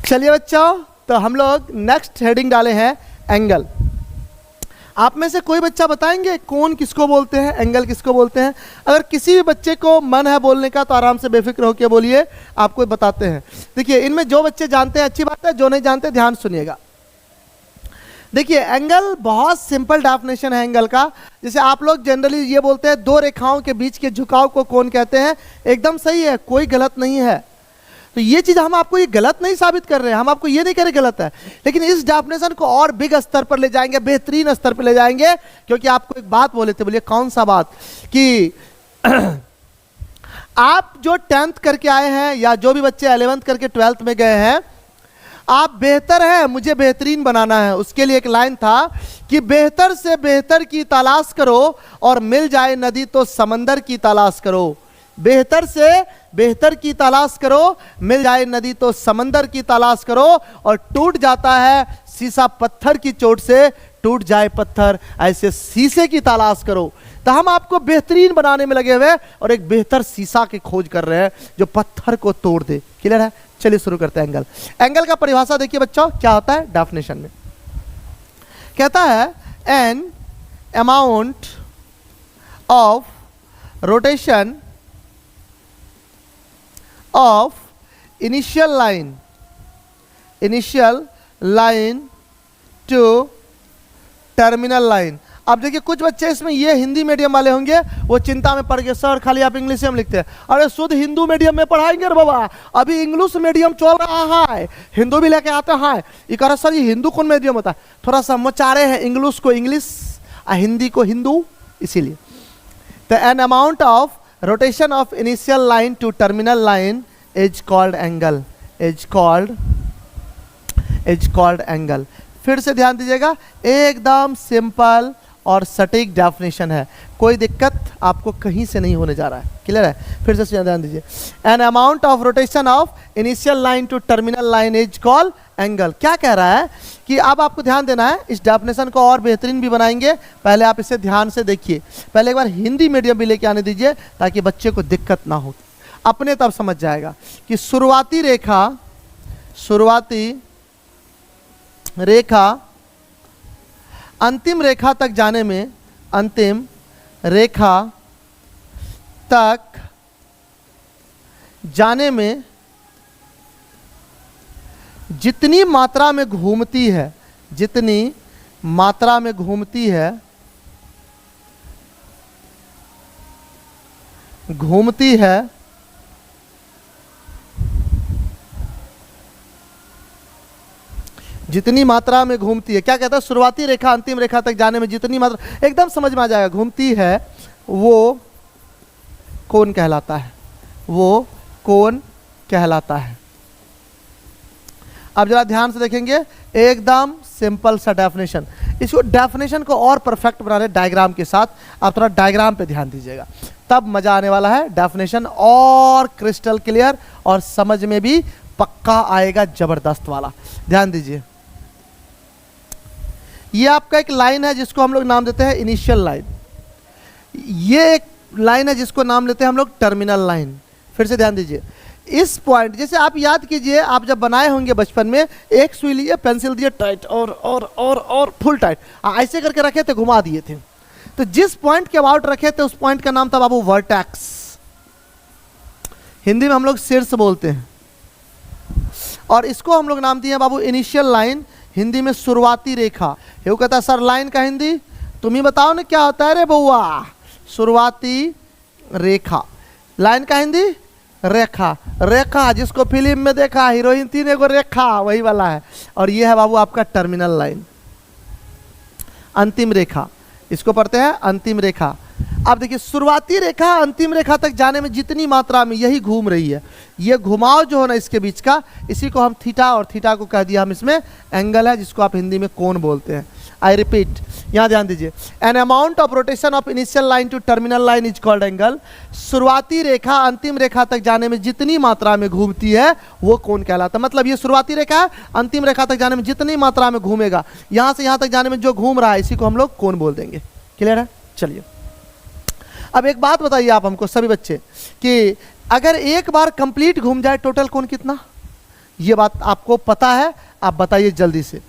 चलिए बच्चों, तो हम लोग नेक्स्ट हेडिंग डाले हैं एंगल। आप में से कोई बच्चा बताएंगे कोण किसको बोलते हैं, एंगल किसको बोलते हैं? अगर किसी भी बच्चे को मन है बोलने का तो आराम से बेफिक्र होकर बोलिए, आपको बताते हैं। देखिए, इनमें जो बच्चे जानते हैं अच्छी बात है, जो नहीं जानते ध्यान सुनिएगा। देखिए, एंगल बहुत सिंपल डेफिनेशन है एंगल का। जैसे आप लोग जनरली ये बोलते हैं दो रेखाओं के बीच के झुकाव को कोण कहते हैं, एकदम सही है, कोई गलत नहीं है। तो ये चीज हम आपको ये गलत नहीं साबित कर रहे हैं, हम आपको ये नहीं कह रहे गलत है, लेकिन इस डेफिनेशन को और बिग स्तर पर ले जाएंगे, बेहतरीन स्तर पर ले जाएंगे। क्योंकि आपको एक बात बोले थे, बोलिए कौन सा बात, कि आप जो 10th करके आए हैं या जो भी बच्चे 11th करके 12th में गए हैं, आप बेहतर हैं, मुझे बेहतरीन बनाना है। उसके लिए एक लाइन था कि बेहतर से बेहतर की तलाश करो और मिल जाए नदी तो समंदर की तलाश करो। बेहतर से बेहतर की तलाश करो, मिल जाए नदी तो समंदर की तलाश करो। और टूट जाता है शीशा पत्थर की चोट से, टूट जाए पत्थर ऐसे शीशे की तलाश करो। तो हम आपको बेहतरीन बनाने में लगे हुए और एक बेहतर शीशा की खोज कर रहे हैं जो पत्थर को तोड़ दे। क्लियर है? चलिए शुरू करते हैं एंगल। एंगल का परिभाषा देखिए बच्चों, क्या होता है डेफिनेशन में। कहता है N amount of rotation of initial line to terminal line। अब देखिए, कुछ बच्चे इसमें ये हिंदी मीडियम वाले होंगे, वो चिंता में पड़ गए, सर खाली आप इंग्लिश में लिखते हैं। अरे शुद्ध हिंदू मीडियम में पढ़ाएंगे रे बाबा, अभी इंग्लिश मीडियम चल रहा है, हिंदू भी लेके आते हैं। ये कह रहा सर ये हिंदू कौन मीडियम होता है, थोड़ा सा मचारे हैं इंग्लिश को इंग्लिश और हिंदी को हिंदू, इसीलिए। तो N amount of rotation of initial line to terminal line is called angle, is called angle। फिर से ध्यान दीजिएगा, एकदम सिंपल और सटीक डेफिनेशन है, कोई दिक्कत आपको कहीं से नहीं होने जा रहा है। क्लियर है? फिर से ध्यान दीजिए, an amount of rotation of initial line to terminal line is called angle. क्या कह रहा है कि अब आपको ध्यान देना है, इस डेफिनेशन को और बेहतरीन भी बनाएंगे। पहले आप इसे ध्यान से देखिए, पहले एक बार हिंदी मीडियम भी लेके आने दीजिए ताकि बच्चे को दिक्कत ना हो, अपने तब समझ जाएगा कि शुरुआती रेखा अंतिम रेखा तक जाने में, अंतिम रेखा तक जाने में जितनी मात्रा में घूमती है, जितनी मात्रा में घूमती है, जितनी मात्रा में घूमती है। क्या कहता है? शुरुआती रेखा अंतिम रेखा तक जाने में जितनी मात्रा, एकदम समझ में आ जाएगा, घूमती है, वो कोण कहलाता है, वो कोण कहलाता है। अब जरा ध्यान से देखेंगे, एकदम सिंपल सा डेफिनेशन। इसको डेफिनेशन को और परफेक्ट बना रहे डायग्राम के साथ। आप थोड़ा डायग्राम पे ध्यान दीजिएगा, तब मजा आने वाला है। डेफिनेशन और क्रिस्टल क्लियर और समझ में भी पक्का आएगा, जबरदस्त वाला। ध्यान दीजिए, ये आपका एक लाइन है जिसको हम लोग नाम देते हैं इनिशियल लाइन। ये एक लाइन है जिसको नाम लेते हैं हम लोग टर्मिनल लाइन। फिर से ध्यान दीजिए, इस पॉइंट, जैसे आप याद कीजिए, आप जब बनाए होंगे बचपन में, एक सुई लिए, पेंसिल दिए टाइट और फुल टाइट, ऐसे करके रखे थे, घुमा दिए थे। तो जिस पॉइंट के अबाउट रखे थे उस पॉइंट का नाम था बाबू वर्टेक्स। हिंदी में हम लोग शीर्ष बोलते हैं, और इसको हम लोग नाम दिए बाबू इनिशियल लाइन, हिंदी में शुरुआती रेखा। ये कहता है सर लाइन का हिंदी तुम ही बताओ ना क्या होता है रे बउआ? शुरुआती रेखा। लाइन का हिंदी रेखा। रेखा जिसको फिल्म में देखा, हीरोइन 3 को रेखा, वही वाला है। और ये है बाबू आपका टर्मिनल लाइन, अंतिम रेखा, इसको पढ़ते हैं अंतिम रेखा। अब देखिए, शुरुआती रेखा अंतिम रेखा तक जाने में जितनी मात्रा में यही घूम रही है, ये घुमाव जो है ना इसके बीच का, इसी को हम थीटा, और थीटा को कह दिया हम इसमें एंगल है, जिसको आप हिंदी में कोण बोलते हैं। आई रिपीट, यहाँ ध्यान दीजिए, an amount of rotation of initial line to terminal line is called angle. शुरुआती रेखा अंतिम रेखा तक जाने में जितनी मात्रा में घूमती है वो कोण कहलाता है। मतलब ये शुरुआती रेखा है, अंतिम रेखा तक जाने में जितनी मात्रा में घूमेगा, यहाँ से यहाँ तक जाने में जो घूम रहा है, इसी को हम लोग कोण बोल देंगे। क्लियर है? चलिए, अब एक बात बताइए आप हमको सभी बच्चे, कि अगर एक बार कंप्लीट घूम जाए टोटल कोण कितना? ये बात आपको पता है, आप बताइए जल्दी से।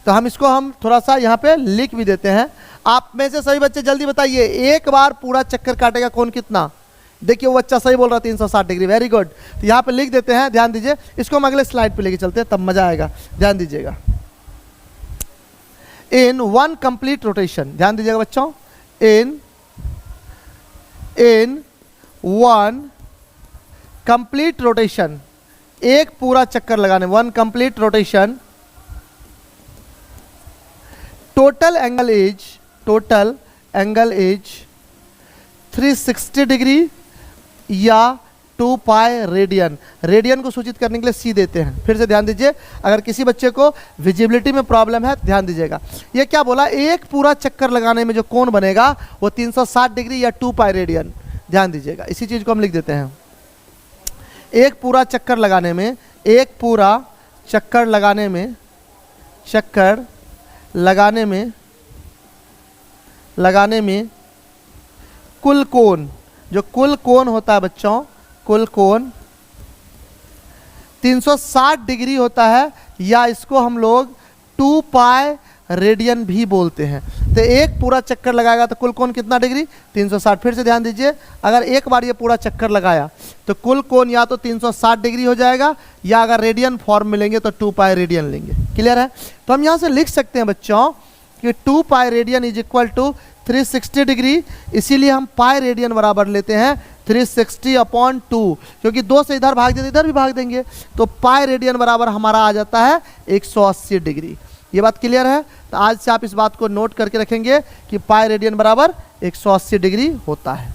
तो हम इसको हम थोड़ा सा यहाँ पे लिख भी देते हैं। आप में से सभी बच्चे जल्दी बताइए, एक बार पूरा चक्कर काटेगा कौन कितना? देखिए वो बच्चा सही बोल रहा है 360 डिग्री, वेरी गुड। तो यहाँ पे लिख देते हैं, ध्यान दीजिए। इसको हम अगले स्लाइड पे लेके चलते हैं, तब मजा आएगा, ध्यान दीजिएगा। इन वन कंप्लीट रोटेशन, ध्यान दीजिएगा बच्चों, इन वन कंप्लीट रोटेशन, एक पूरा चक्कर लगाने, one complete rotation, total angle is 360 degree या 2 पाई रेडियन। रेडियन को सूचित करने के लिए सी देते हैं। फिर से ध्यान दीजिए, अगर किसी बच्चे को विजिबिलिटी में प्रॉब्लम है ध्यान दीजिएगा। ये क्या बोला, एक पूरा चक्कर लगाने में जो कोण बनेगा वो 360 डिग्री या 2 पाई रेडियन। ध्यान दीजिएगा, इसी चीज को हम लिख देते हैं। एक पूरा चक्कर लगाने में, एक पूरा चक्कर लगाने में कुल कोण, जो कुल कोण होता है बच्चों, कुल कोण 360 डिग्री होता है, या इसको हम लोग 2 पाई रेडियन भी बोलते हैं। तो एक पूरा चक्कर लगाएगा तो कुल कोण कितना डिग्री? 360। फिर से ध्यान दीजिए, अगर एक बार ये पूरा चक्कर लगाया तो कुल कोण या तो 360 डिग्री हो जाएगा, या अगर रेडियन फॉर्म में लेंगे तो 2 पाई रेडियन लेंगे। क्लियर है? तो हम यहाँ से लिख सकते हैं बच्चों कि 2 pi radian is equal to 360 degree. इसीलिए हम पाई रेडियन बराबर लेते हैं 360/2, क्योंकि 2 से इधर भाग देते इधर भी भाग देंगे, तो पाई रेडियन बराबर हमारा आ जाता है 180 डिग्री। ये बात क्लियर है? तो आज से आप इस बात को नोट करके रखेंगे कि पाई रेडियन बराबर 180 डिग्री होता है।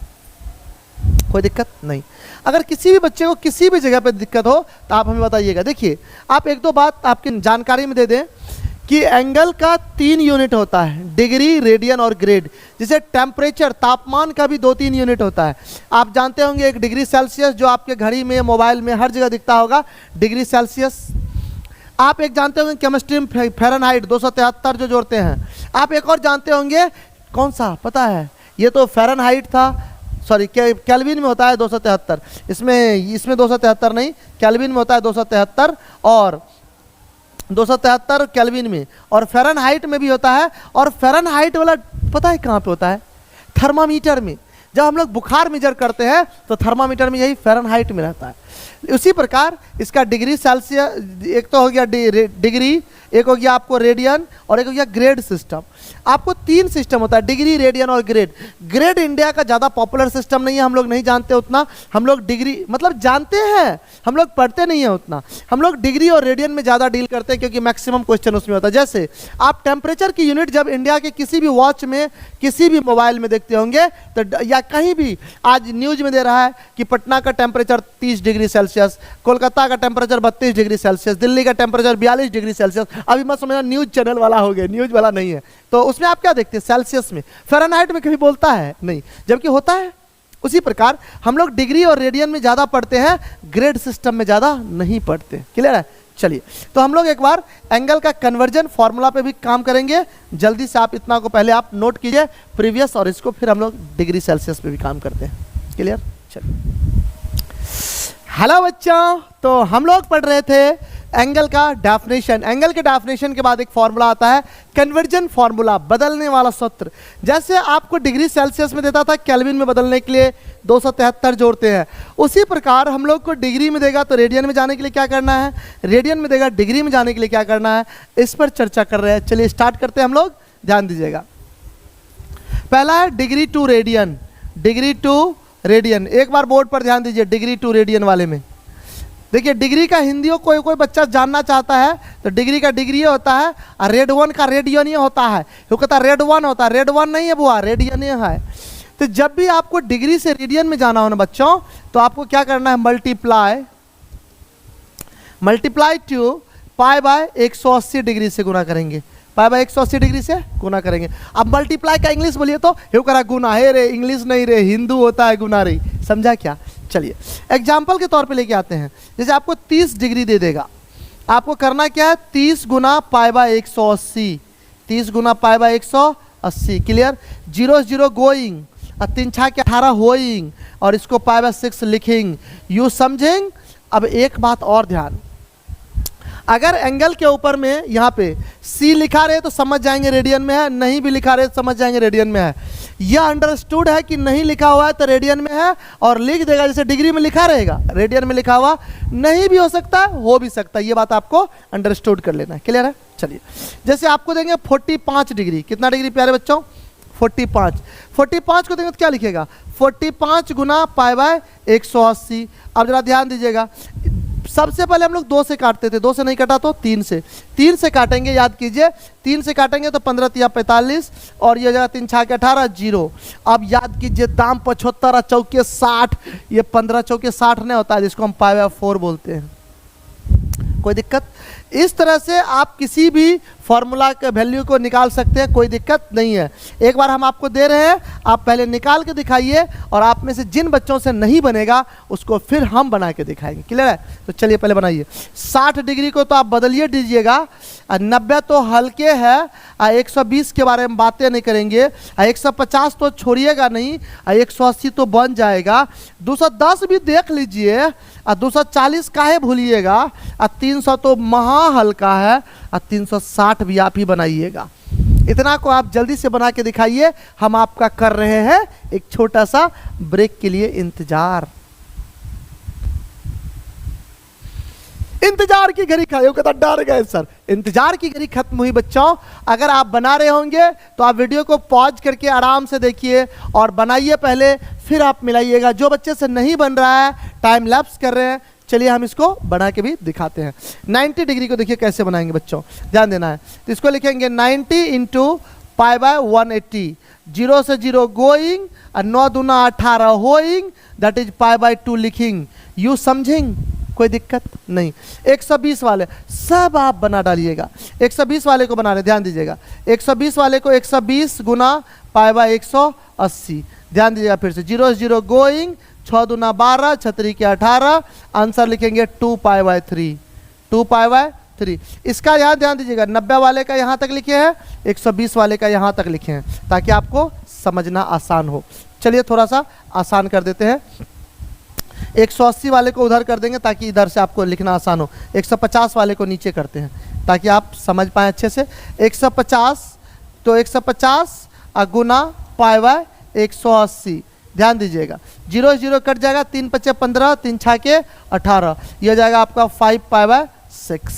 कोई दिक्कत नहीं। अगर किसी भी बच्चे को किसी भी जगह पे दिक्कत हो तो आप हमें बताइएगा। देखिए, आप एक दो बात आपकी जानकारी में दे दें कि एंगल का 3 यूनिट होता है, डिग्री, रेडियन और ग्रेड। जैसे टेम्परेचर, तापमान का भी 2-3 यूनिट होता है। आप जानते होंगे 1 डिग्री सेल्सियस, जो आपके घड़ी में, मोबाइल में, हर जगह दिखता होगा, डिग्री सेल्सियस। आप एक जानते होंगे केमिस्ट्री में फ़ारेनहाइट 273 जो जोड़ते हैं। आप एक और जानते होंगे, कौन सा पता है? ये तो फ़ारेनहाइट था, सॉरी केल्विन में होता है 273, इसमें 273 नहीं, केल्विन में होता है 273, और 273 केल्विन में, और फ़ारेनहाइट में भी होता है। और फ़ारेनहाइट वाला पता है कहाँ पे होता है? थर्मामीटर में। जब हम लोग बुखार मेजर करते हैं तो थर्मामीटर में यही फ़ारेनहाइट में रहता है। उसी प्रकार इसका डिग्री सेल्सियस, एक तो हो गया डिग्री, एक हो गया आपको रेडियन, और एक हो गया ग्रेड सिस्टम। आपको 3 सिस्टम होता है, डिग्री, रेडियन और ग्रेड। ग्रेड इंडिया का ज़्यादा पॉपुलर सिस्टम नहीं है, हम लोग नहीं जानते उतना। हम लोग डिग्री मतलब जानते हैं, हम लोग पढ़ते नहीं हैं उतना। हम लोग डिग्री और रेडियन में ज़्यादा डील करते हैं, क्योंकि मैक्सिमम क्वेश्चन उसमें होता है। जैसे आप टेम्परेचर की यूनिट जब इंडिया के किसी भी वॉच में, किसी भी मोबाइल में देखते होंगे, तो या कहीं भी आज न्यूज में दे रहा है कि पटना का टेम्परेचर 30 डिग्री सेल्सियस, कोलकाता का टेम्परेचर 32 डिग्री सेल्सियस, दिल्ली का टेम्परेचर 42 डिग्री सेल्सियस। अभी मत समझना न्यूज चैनल वाला हो गया, न्यूज वाला नहीं है। तो उसमें आप क्या देखते हैं? सेल्सियस में। फ़ारेनहाइट में कभी बोलता है नहीं, जबकि होता है। उसी प्रकार हम लोग डिग्री और रेडियन में ज़्यादा पढ़ते हैं, ग्रेड सिस्टम में ज़्यादा नहीं पढ़ते। क्लियर है? चलिए, तो हम लोग एक बार एंगल का कन्वर्जन फॉर्मूला पे भी काम करेंगे। जल्दी से आप इतना को पहले आप नोट कीजिए प्रीवियस, और इसको फिर हम लोग डिग्री सेल्सियस पे भी काम करते हैं। क्लियर? चलिए, हेलो बच्चों, तो हम लोग पढ़ रहे थे एंगल का डेफिनेशन। एंगल के डेफिनेशन के बाद एक फॉर्मूला आता है कन्वर्जन फॉर्मूला, बदलने वाला सूत्र। जैसे आपको डिग्री सेल्सियस में देता था, केल्विन में बदलने के लिए 273 जोड़ते हैं, उसी प्रकार हम लोग को डिग्री में देगा तो रेडियन में जाने के लिए क्या करना है, रेडियन में देगा डिग्री में जाने के लिए क्या करना है, इस पर चर्चा कर रहे हैं। चलिए स्टार्ट करते हैं हम लोग, ध्यान दीजिएगा। पहला है degree to radian, degree to radian. एक बार बोर्ड पर ध्यान दीजिए, डिग्री टू रेडियन वाले में देखिए, डिग्री का हिंदी हो कोई बच्चा जानना चाहता है तो डिग्री का डिग्री होता है, और रेड 1 का रेडियन ही होता है। वो कहता है रेड 1 होता है, रेड 1 नहीं है बुआ, रेडियन है। तो जब भी आपको डिग्री से रेडियन में जाना हो ना बच्चों, तो आपको क्या करना है, multiply two pi by 180 degree से गुना करेंगे, पाई बाय 180 डिग्री से गुना करेंगे। अब मल्टीप्लाई का इंग्लिश बोलिए तो ये करा गुना है रे, इंग्लिश नहीं रे, हिंदू होता है गुना रे, समझा क्या? चलिए एग्जाम्पल के तौर पे लेके आते हैं। जैसे आपको 30 डिग्री दे देगा, आपको करना क्या है, 30 गुना पाई बाय 180, 30 गुना पाई बाय 180। क्लियर? 0 0 गोइंग, और 3 6 के 18 होइंग, और इसको पाई बाय 6 लिखेंगे। यू समझेंगे? अब एक बात और ध्यान, अगर एंगल के ऊपर में यहाँ पे C लिखा रहे तो समझ जाएंगे रेडियन में है, नहीं भी लिखा रहे तो समझ जाएंगे रेडियन में है। यह अंडरस्टूड है कि नहीं लिखा हुआ है तो रेडियन में है, और लिख देगा जैसे डिग्री में लिखा रहेगा, रेडियन में लिखा हुआ नहीं भी हो सकता है, हो भी सकता है। ये बात आपको अंडरस्टूड कर लेना है। क्लियर है? चलिए, जैसे आपको देंगे 45 डिग्री, कितना डिग्री प्यारे बच्चों? 45 को देंगे तो क्या लिखेगा? 45 गुना पाई बाय 180। अब जरा ध्यान दीजिएगा, सबसे पहले हम लोग 2 से काटते थे, 2 से नहीं काटा तो 3 से, 3 से काटेंगे, याद कीजिए 3 से काटेंगे तो 15 तिया 45 और ये जगह 3 छाके 18 जीरो। अब याद कीजिए दाम 75 और चौके 60, ये 15 चौके 60 नहीं होता है, जिसको हम पाई बाय 4 बोलते हैं। कोई दिक्कत? इस तरह से आप किसी भी फॉर्मूला के वैल्यू को निकाल सकते हैं, कोई दिक्कत नहीं है। एक बार हम आपको दे रहे हैं, आप पहले निकाल के दिखाइए, और आप में से जिन बच्चों से नहीं बनेगा उसको फिर हम बना के दिखाएंगे। क्लियर है? तो चलिए पहले बनाइए। 60 डिग्री को तो आप बदलिए दीजिएगा, 90 तो हल्के है, 120 के बारे में बातें नहीं करेंगे, 150 तो छोड़िएगा नहीं, 180 तो बन जाएगा, 210 भी देख लीजिए, 240 काहे भूलिएगा, 300 तो महा हल्का है, 360 भी आप ही बनाइएगा। इतना को आप जल्दी से बना के दिखाइए, हम आपका कर रहे हैं एक छोटा सा ब्रेक के लिए इंतजार। इंतजार की घड़ी खाए कहता डर गए सर, इंतजार की घड़ी खत्म हुई बच्चों। अगर आप बना रहे होंगे तो आप वीडियो को पॉज करके आराम से देखिए और बनाइए पहले, फिर आप मिलाइएगा। जो बच्चे से नहीं बन रहा है, टाइम लैप्स कर रहे हैं, चलिए हम इसको बना के भी दिखाते हैं। 90 डिग्री को देखिए कैसे बनाएंगे बच्चों, ध्यान देना है। तो इसको लिखेंगे 90 इंटू पाई बाय 180, 0 से 0 गोइंग और 9 दूना 18 होइंग, दैट इज पाई बाय 2 लिखिंग। यू समझिंग? कोई दिक्कत नहीं। 120 वाले सब आप बना डालिएगा। 120 वाले को बना रहे, ध्यान दीजिएगा। 120 वाले को 120 गुना पाई बाय 180, ध्यान दीजिएगा। फिर से 0 से 0 गोइंग, 6 दूना 12, 6 के 18, आंसर लिखेंगे 2 पाई बाय 3, 2 पाई बाय 3। इसका यहाँ ध्यान दीजिएगा, 90 वाले का यहाँ तक लिखे हैं, 120 वाले का यहाँ तक लिखे हैं, ताकि आपको समझना आसान हो। चलिए थोड़ा सा आसान कर देते हैं। 180 वाले को उधर कर देंगे ताकि इधर से आपको लिखना आसान हो। 150 वाले को नीचे करते हैं ताकि आप समझ पाएँ अच्छे से। 150 तो 150 गुना पाई बाय 180, ध्यान दीजिएगा। 0 0 कट जाएगा, 3 5 15, 3 6 18, यह जाएगा आपका 5 पाई बाय 6।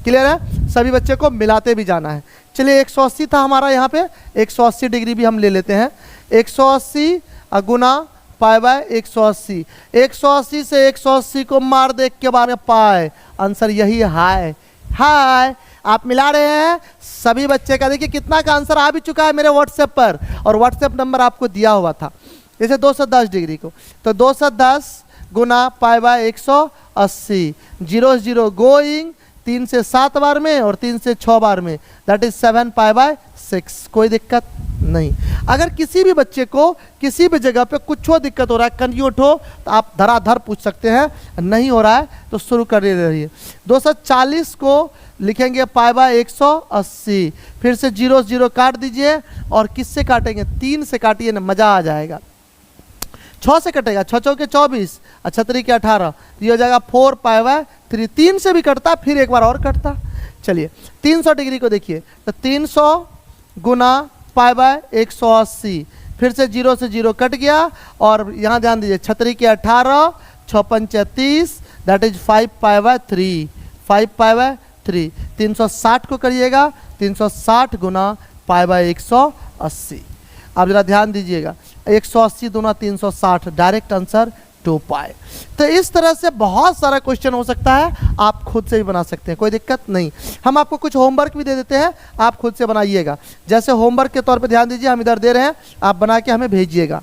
क्लियर है? सभी बच्चे को मिलाते भी जाना है। चलिए 180 था हमारा, यहाँ पे 180 डिग्री भी हम ले लेते हैं। 180 गुना पाई बाय 180, 180 से 180 को मार दे के बारे में पाए, आंसर यही है। हाय, आप मिला रहे हैं सभी बच्चे का। देखिए कितना का आंसर आ भी चुका है मेरे व्हाट्सएप पर, और व्हाट्सएप नंबर आपको दिया हुआ था। जैसे 210 डिग्री को तो 210 गुना पाई बाय 180, 0 0 गोइंग, 3 से 7 बार में और 3 से 6 बार में, दैट इज 7 पाई बाय 6। कोई दिक्कत नहीं। अगर किसी भी बच्चे को किसी भी जगह पे कुछ हो दिक्कत हो रहा है, कंफ्यूज हो, तो आप धराधर पूछ सकते हैं, नहीं हो रहा है तो शुरू कर रहिए। 240 को लिखेंगे पाई बाय 180, फिर से 0 0 काट दीजिए, और किससे काटेंगे? 3 से काटिए ना, मजा आ जाएगा। 6 से कटेगा, 6 चौके 24 और 6 के 18, ये हो जाएगा 4 पाई बाय 3। 3 से भी कटता, फिर एक बार और कटता। चलिए 300 डिग्री को देखिए, तो 300 गुना पाई बाय 180, फिर से 0 से 0 कट गया, और यहाँ ध्यान दीजिए 6 के 18, 6 पंचे 30, that is 5 pi by 3, 5 pi by 3। 360 को करिएगा, 360 गुना पाई बाय 180। अब जरा ध्यान दीजिएगा, 180 दूना 360, डायरेक्ट आंसर 2 पाई। तो इस तरह से बहुत सारा क्वेश्चन हो सकता है, आप खुद से भी बना सकते हैं, कोई दिक्कत नहीं। हम आपको कुछ होमवर्क भी दे देते हैं, आप खुद से बनाइएगा। जैसे होमवर्क के तौर पे ध्यान दीजिए, हम इधर दे रहे हैं, आप बना के हमें भेजिएगा।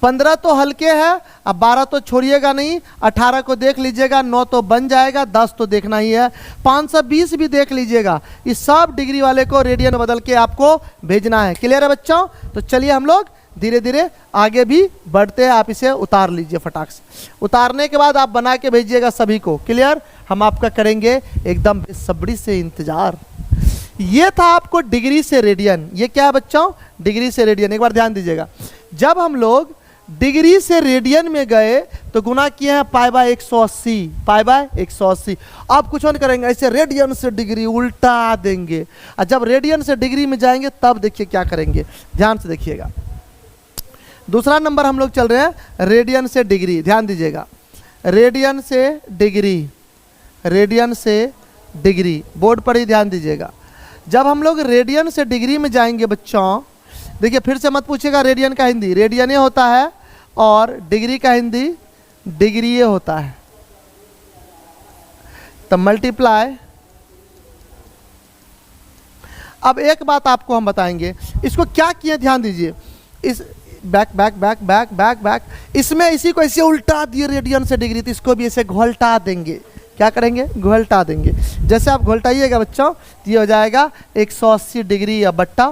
15 तो हल्के है, अब 12 तो छोड़िएगा नहीं, 18 को देख लीजिएगा, 9 तो बन जाएगा, 10 तो देखना ही है, 520 भी देख लीजिएगा। इस सब डिग्री वाले को रेडियन बदल के आपको भेजना है। क्लियर है बच्चों? तो चलिए हम लोग धीरे धीरे आगे भी बढ़ते हैं। आप इसे उतार लीजिए फटाक से। उतारने के बाद आप बना के भेजिएगा सभी को। क्लियर? हम आपका करेंगे एकदम बेसब्री से इंतजार। ये था आपको डिग्री से रेडियन। ये क्या है बच्चों? डिग्री से रेडियन। एक बार ध्यान दीजिएगा, जब हम लोग डिग्री से रेडियन में गए तो गुना किए हैं पाई बाय 180, पाई बाय 180। अब कुछ और करेंगे, ऐसे रेडियन से डिग्री उल्टा देंगे, और जब रेडियन से डिग्री में जाएंगे तब देखिए क्या करेंगे, ध्यान से देखिएगा। दूसरा नंबर हम लोग चल रहे हैं रेडियन से डिग्री, ध्यान दीजिएगा, रेडियन से डिग्री, रेडियन से डिग्री, बोर्ड पर ही ध्यान दीजिएगा। जब हम लोग रेडियन से डिग्री में जाएंगे बच्चों, देखिए फिर से मत पूछिएगा रेडियन का हिंदी, रेडियन ये होता है, और डिग्री का हिंदी डिग्री ये होता है। तो मल्टीप्लाई। अब एक बात आपको हम बताएंगे, इसको क्या किए ध्यान दीजिए, इस back back back back back back, इसमें इसी को ऐसे उल्टा दिए रेडियन से डिग्री, तो इसको भी ऐसे घोल्टा देंगे। क्या करेंगे, घोल्टा देंगे। जैसे आप घोल्टाइएगा बच्चों तो ये हो जाएगा 180 डिग्री या बट्टा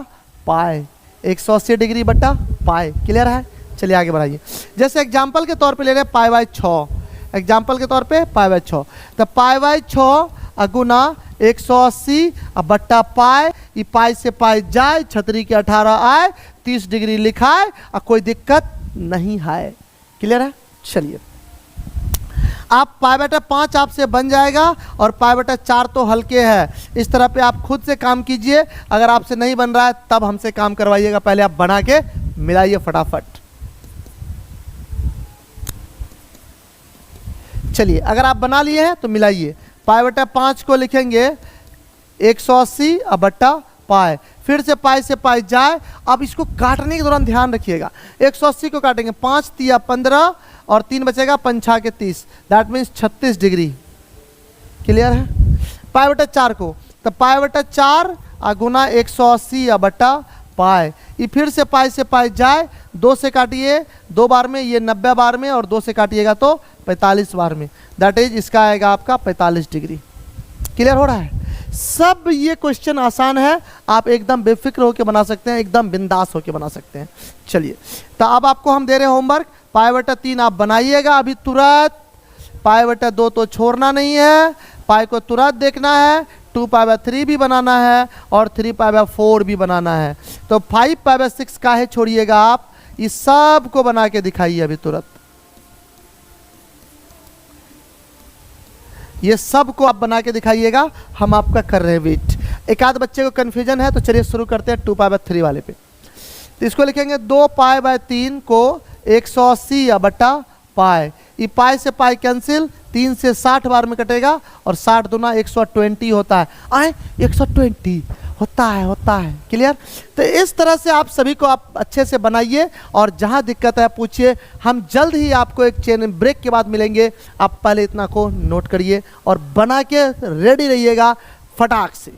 पाए, 180 डिग्री बट्टा पाए। क्लियर है, चलिए आगे बढ़ाइए। जैसे एग्जाम्पल के तौर पे ले रहे हैं पाई बाय 6, एग्जाम्पल के तौर पे पाई बाय 6, तो पाई बाय 6 गुना 180 बट्टा पाए, ये पाई से पाई जाए, छतरी के 18 आए, 30 डिग्री लिखाए, और कोई दिक्कत नहीं है। क्लियर है, चलिए आप पाई बटा 5 आपसे बन जाएगा, और पाई बटा 4 तो हल्के है। इस तरह पे आप खुद से काम कीजिए, अगर आपसे नहीं बन रहा है तब हमसे काम करवाइएगा, पहले आप बना के मिलाइए फटाफट। चलिए अगर आप बना लिए हैं तो मिलाइए। पाई बटा 5 को लिखेंगे 180 बट्टा पाए, फिर से पाई से पाई जाए। अब इसको काटने के दौरान ध्यान रखिएगा, 180 को काटेंगे, 5 तिया 15 और 3 बचेगा, 5 6 के 30, दैट मीन्स 36 डिग्री। क्लियर है। पाई बटा 4 को, तो पाई बटा 4 गुना 180 बट्टा पाए, ये फिर से पाई जाए, 2 से काटिए 2 बार में, ये 90 बार में, और 2 से काटिएगा तो 45 बार में, दैट इज इसका आएगा आपका 45 डिग्री। क्लियर हो रहा है। सब ये क्वेश्चन आसान है, आप एकदम बेफिक्र होकर बना सकते हैं, एकदम बिंदास होकर बना सकते हैं। चलिए तो अब आपको हम दे रहे हैं होमवर्क, पाई बटा 3 आप बनाइएगा अभी तुरंत, पाई बटा 2 तो छोड़ना नहीं है, पाई को तुरंत देखना है, 2 पाई बाय 3 भी बनाना है, और 3 पाई बाय 4 भी बनाना है। तो 5 पाई बाय 6 का है छोड़िएगा, आप इस सब को बना के दिखाइए अभी तुरंत, ये सब को आप बना के दिखाइएगा, हम आपका कर रहे हैं वेट। एक आध बच्चे को कन्फ्यूजन है तो चलिए शुरू करते हैं 2 पाई बाय 3 वाले पे। तो इसको लिखेंगे 2 पाई बाय 3 को 180 बट्टा पाए, ये पाई से पाई कैंसिल, 3 से 60 बार में कटेगा, और 60 दूना 120 होता है, आए 120 होता है। क्लियर। तो इस तरह से आप सभी को आप अच्छे से बनाइए, और जहां दिक्कत है पूछिए, हम जल्द ही आपको एक चैन ब्रेक के बाद मिलेंगे। आप पहले इतना को नोट करिए और बना के रेडी रहिएगा फटाक से।